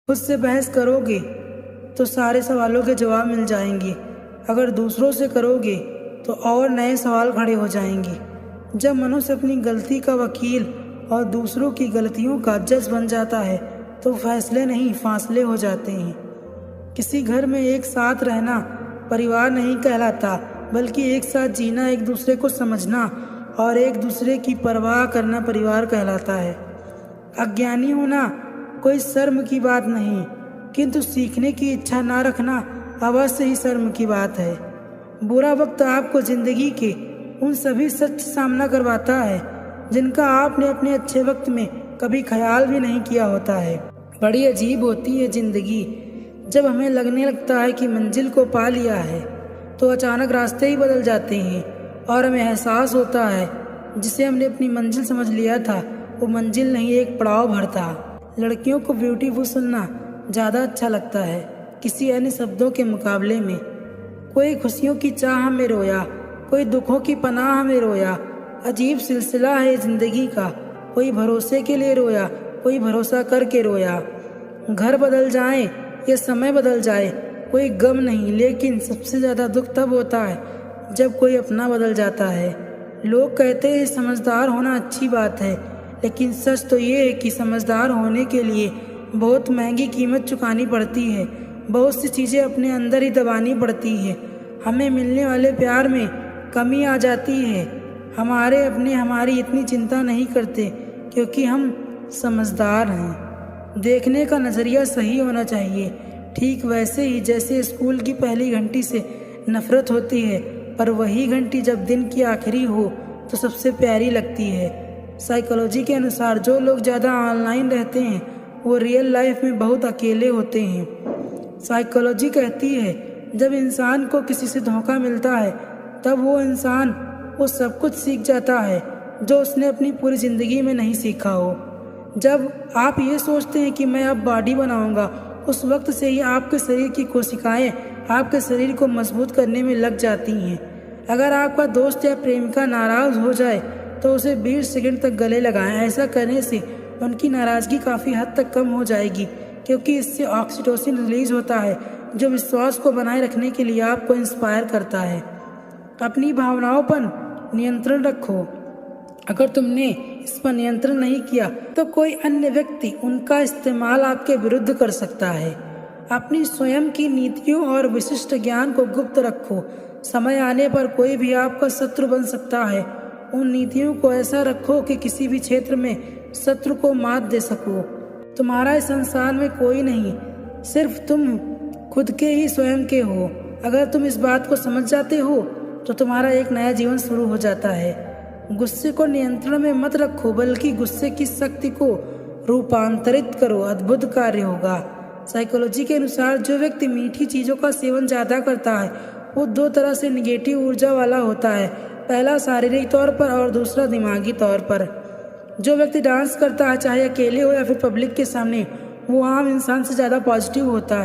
खुद से बहस करोगे तो सारे सवालों के जवाब मिल जाएंगे। अगर दूसरों से करोगे तो और नए सवाल खड़े हो जाएंगे। जब मनुष्य अपनी गलती का वकील और दूसरों की गलतियों का जज बन जाता है तो फैसले नहीं फासले हो जाते हैं। किसी घर में एक साथ रहना परिवार नहीं कहलाता, बल्कि एक साथ जीना, एक दूसरे को समझना और एक दूसरे की परवाह करना परिवार कहलाता है। अज्ञानी होना कोई शर्म की बात नहीं, किंतु सीखने की इच्छा ना रखना अवश्य ही शर्म की बात है। बुरा वक्त आपको जिंदगी के उन सभी सच सामना करवाता है जिनका आपने अपने अच्छे वक्त में कभी ख्याल भी नहीं किया होता है। बड़ी अजीब होती है जिंदगी। जब हमें लगने लगता है कि मंजिल को पा लिया है तो अचानक रास्ते ही बदल जाते हैं और हमें एहसास होता है जिसे हमने अपनी मंजिल समझ लिया था वो मंजिल नहीं, एक पड़ाव भर था। लड़कियों को ब्यूटीफुल सुनना ज़्यादा अच्छा लगता है किसी अन्य शब्दों के मुकाबले में। कोई खुशियों की चाह में रोया, कोई दुखों की पनाह में रोया। अजीब सिलसिला है जिंदगी का। कोई भरोसे के लिए रोया, कोई भरोसा करके रोया। घर बदल जाए या समय बदल जाए कोई गम नहीं, लेकिन सबसे ज़्यादा दुख तब होता है जब कोई अपना बदल जाता है। लोग कहते हैं समझदार होना अच्छी बात है, लेकिन सच तो ये है कि समझदार होने के लिए बहुत महंगी कीमत चुकानी पड़ती है। बहुत सी चीज़ें अपने अंदर ही दबानी पड़ती है। हमें मिलने वाले प्यार में कमी आ जाती है। हमारे अपने हमारी इतनी चिंता नहीं करते क्योंकि हम समझदार हैं। देखने का नज़रिया सही होना चाहिए, ठीक वैसे ही जैसे स्कूल की पहली घंटी से नफरत होती है, पर वही घंटी जब दिन की आखिरी हो तो सबसे प्यारी लगती है। साइकोलॉजी के अनुसार जो लोग ज़्यादा ऑनलाइन रहते हैं वो रियल लाइफ में बहुत अकेले होते हैं। साइकोलॉजी कहती है जब इंसान को किसी से धोखा मिलता है तब वो इंसान वो सब कुछ सीख जाता है जो उसने अपनी पूरी ज़िंदगी में नहीं सीखा हो। जब आप ये सोचते हैं कि मैं अब बॉडी बनाऊंगा, उस वक्त से ही आपके शरीर की कोशिकाएं आपके शरीर को मजबूत करने में लग जाती हैं। अगर आपका दोस्त या प्रेमिका नाराज़ हो जाए तो उसे 20 सेकंड तक गले लगाएं। ऐसा करने से उनकी नाराज़गी काफ़ी हद तक कम हो जाएगी, क्योंकि इससे ऑक्सीटोसिन रिलीज होता है जो विश्वास को बनाए रखने के लिए आपको इंस्पायर करता है। अपनी भावनाओं पर नियंत्रण रखो। अगर तुमने इस पर नियंत्रण नहीं किया तो कोई अन्य व्यक्ति उनका इस्तेमाल आपके विरुद्ध कर सकता है। अपनी स्वयं की नीतियों और विशिष्ट ज्ञान को गुप्त रखो। समय आने पर कोई भी आपका शत्रु बन सकता है। उन नीतियों को ऐसा रखो कि किसी भी क्षेत्र में शत्रु को मात दे सको। तुम्हारा इस संसार में कोई नहीं, सिर्फ तुम खुद के ही स्वयं के हो। अगर तुम इस बात को समझ जाते हो तो तुम्हारा एक नया जीवन शुरू हो जाता है। गुस्से को नियंत्रण में मत रखो, बल्कि गुस्से की शक्ति को रूपांतरित करो, अद्भुत कार्य होगा। साइकोलॉजी के अनुसार जो व्यक्ति मीठी चीज़ों का सेवन ज़्यादा करता है वो 2 तरह से निगेटिव ऊर्जा वाला होता है। पहला शारीरिक तौर पर और दूसरा दिमागी तौर पर। जो व्यक्ति डांस करता है, चाहे अकेले हो या फिर पब्लिक के सामने, वो आम इंसान से ज़्यादा पॉजिटिव होता है।